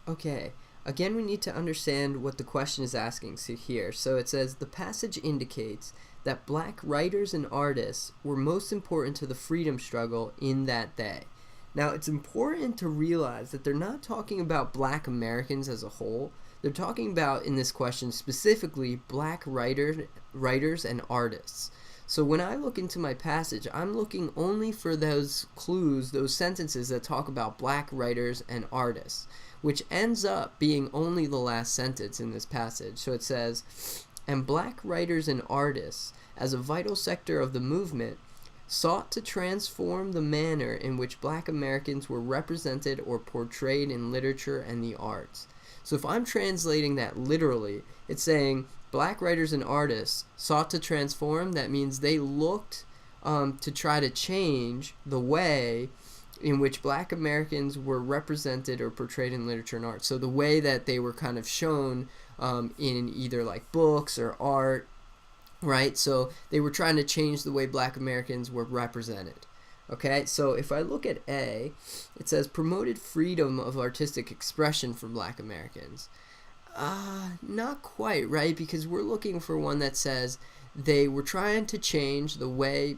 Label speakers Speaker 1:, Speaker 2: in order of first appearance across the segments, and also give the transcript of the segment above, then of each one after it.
Speaker 1: Okay, again we need to understand what the question is asking here. So it says, the passage indicates that black writers and artists were most important to the freedom struggle in that day. Now it's important to realize that they're not talking about black Americans as a whole. They're talking about, in this question specifically, black writers and artists. So when I look into my passage, I'm looking only for those clues, those sentences that talk about black writers and artists, which ends up being only the last sentence in this passage. So it says, and black writers and artists, as a vital sector of the movement, sought to transform the manner in which black Americans were represented or portrayed in literature and the arts. So if I'm translating that literally, it's saying black writers and artists sought to transform. That means they looked to try to change the way in which black Americans were represented or portrayed in literature and art. So the way that they were kind of shown in either like books or art, right? So they were trying to change the way black Americans were represented. Okay, so if I look at A, it says promoted freedom of artistic expression for black Americans. Not quite, right? Because we're looking for one that says they were trying to change the way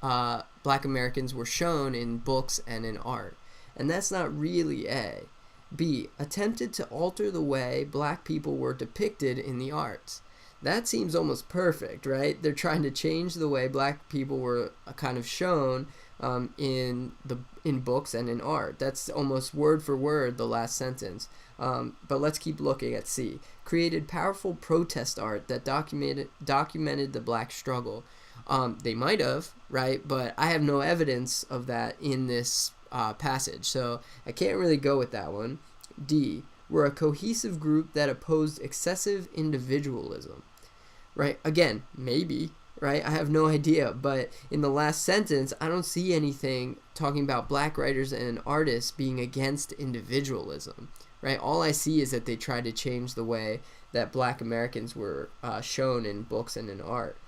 Speaker 1: black Americans were shown in books and in art. And that's not really A. B, attempted to alter the way black people were depicted in the arts. That seems almost perfect, right? They're trying to change the way black people were kind of shown in books and in art. That's almost word for word the last sentence. But let's keep looking at C. Created powerful protest art that documented the black struggle. They might have, right? But I have no evidence of that in this passage, so I can't really go with that one. D. Were a cohesive group that opposed excessive individualism. Right? Again, maybe, right? I have no idea, but in the last sentence, I don't see anything talking about black writers and artists being against individualism, right? All I see is that they tried to change the way that black Americans were shown in books and in art.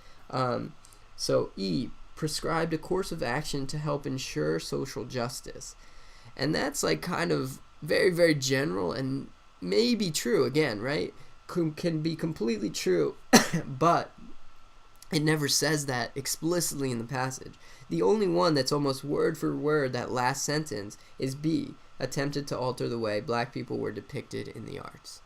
Speaker 1: So E, prescribed a course of action to help ensure social justice. And that's like kind of very, very general and maybe true again, right? Can be completely true, but it never says that explicitly in the passage. The only one that's almost word for word, that last sentence, is B, attempted to alter the way black people were depicted in the arts.